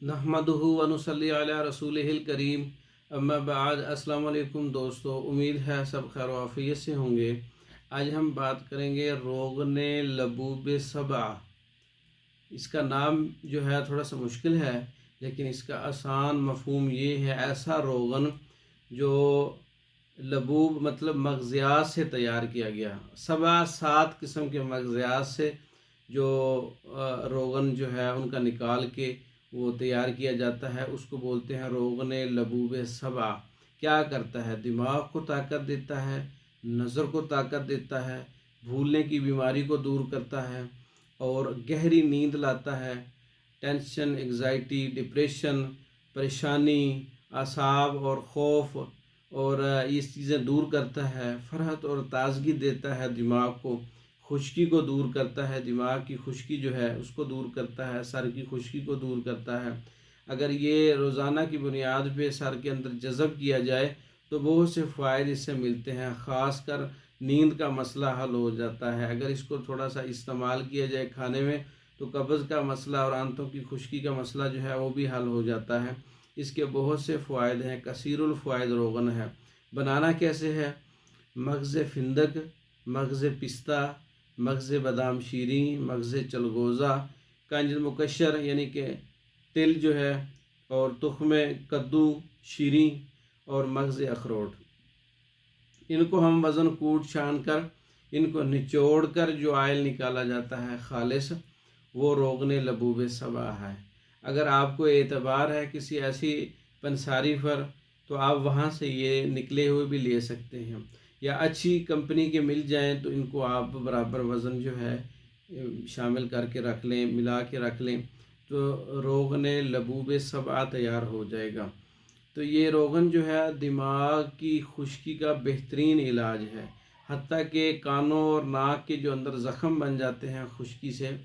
नहमदुहु व नुसल्ली अला रसूलिहिल करीम अम्मा बाद। अस्सलाम वालेकुम दोस्तों, उम्मीद है सब खैर व आफियत से होंगे। आज हम बात करेंगे रोगने लबूब सबा। इसका नाम जो है थोड़ा सा मुश्किल है, लेकिन इसका आसान मफहूम ये है, ऐसा रोगन जो लबूब मतलब मगज़ियात से तैयार किया गया। सबा 7 किस्म के मगज़ियात से जो रोगन जो है उनका निकाल के वो तैयार किया जाता है, उसको बोलते हैं रोगन लबूब सबा। क्या करता है? दिमाग को ताकत देता है, नज़र को ताकत देता है, भूलने की बीमारी को दूर करता है और गहरी नींद लाता है। टेंशन, एग्ज़ाइटी, डिप्रेशन, परेशानी, आसाब और खौफ और ये चीज़ें दूर करता है। फ़रहत और ताज़गी देता है दिमाग को, खुश्की को दूर करता है, दिमाग की खुश्की जो है उसको दूर करता है, सर की खुश्की को दूर करता है। अगर ये रोज़ाना की बुनियाद पे सर के अंदर जज़ब किया जाए तो बहुत से फ़ायदे इससे मिलते हैं। ख़ास कर नींद का मसला हल हो जाता है। अगर इसको थोड़ा सा इस्तेमाल किया जाए खाने में तो कब्ज़ का मसला और आंतों की खुश्की का मसला जो है वो भी हल हो जाता है। इसके बहुत से फ़ायदे हैं, कसीरुल फ़वाइद रोगन है। बनाना कैसे है? मग़ज़ फिंदक, मग़ज़ पिस्ता, मग़ज़ बादाम शीरी, मग़ज़ चलगोज़ा, कंज मुकशर यानी कि तिल जो है, और तुख़्म कद्दू, शीरी और मग़ज़ अखरोट। इनको हम वज़न कूट छान कर इनको निचोड़ कर जो आयल निकाला जाता है खालिस, वो रोगने लबूब सबा है। अगर आपको एतबार है किसी ऐसी पंसारी पर तो आप वहाँ से ये निकले हुए भी ले सकते हैं, या अच्छी कंपनी के मिल जाएं तो इनको आप बराबर वज़न जो है शामिल करके रख लें, मिला के रख लें तो रोगने लबूब सबा तैयार हो जाएगा। तो ये रोगन जो है दिमाग की खुश्की का बेहतरीन इलाज है। हत्ता कि कानों और नाक के जो अंदर ज़ख़म बन जाते हैं खुश्की से,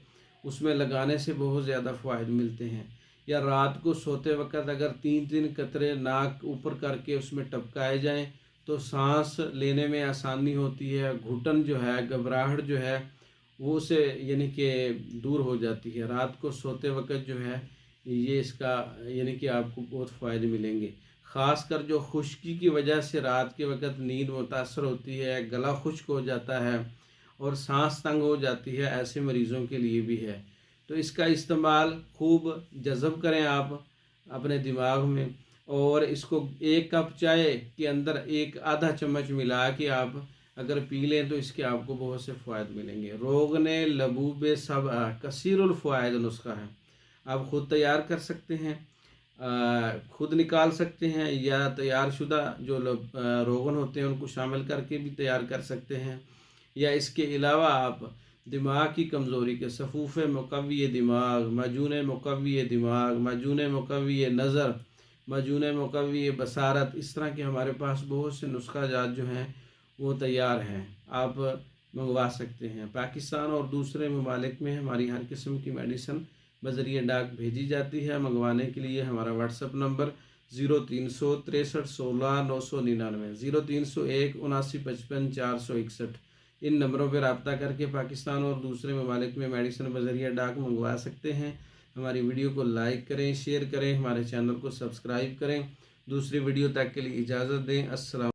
उसमें लगाने से बहुत ज़्यादा फ़ायदे मिलते हैं। या रात को सोते वक्त अगर 3-3 कतरे नाक ऊपर करके उसमें टपकाए जाएं तो सांस लेने में आसानी होती है। घुटन जो है, घबराहट जो है वो से यानी कि दूर हो जाती है। रात को सोते वक्त जो है ये इसका यानी कि आपको बहुत फ़ायदे मिलेंगे। ख़ास कर जो खुश्की की वजह से रात के वक्त नींद मुतासर होती है, गला खुश्क हो जाता है और सांस तंग हो जाती है, ऐसे मरीज़ों के लिए भी है। तो इसका इस्तेमाल खूब जज़ब करें आप अपने दिमाग में, और इसको 1 कप चाय के अंदर 1 आधा चम्मच मिला के आप अगर पी लें तो इसके आपको बहुत से फ़ायदे मिलेंगे। रोगने लबूब सब कसीरुल फ़वाइद नुस्खा है। आप ख़ुद तैयार कर सकते हैं, खुद निकाल सकते हैं, या तैयार शुदा जो रोगन होते हैं उनको शामिल करके भी तैयार कर सकते हैं। या इसके अलावा आप दिमाग की कमज़ोरी के सफ़ूफ़े मुक़व्वी दिमाग, मजून मुक़व्वी दिमाग, मजून मुक़व्वी नज़र, मजून मुक़व्वी बसारत, इस तरह के हमारे पास बहुत से नुस्खा जात जो हैं वो तैयार हैं, आप मंगवा सकते हैं। पाकिस्तान और दूसरे ममालिक में हमारी हर किस्म की मेडिसिन बज़रिए डाक भेजी जाती है। मंगवाने के लिए हमारा व्हाट्सअप नंबर 0363 16 999, 0301 79 55 461, इन नंबरों पर रब्ता करके पाकिस्तान और दूसरे ममालिक में मेडिसिन बज़रिए डाक मंगवा सकते हैं। हमारी वीडियो को लाइक करें, शेयर करें, हमारे चैनल को सब्सक्राइब करें। दूसरी वीडियो तक के लिए इजाज़त दें। अस्सलाम।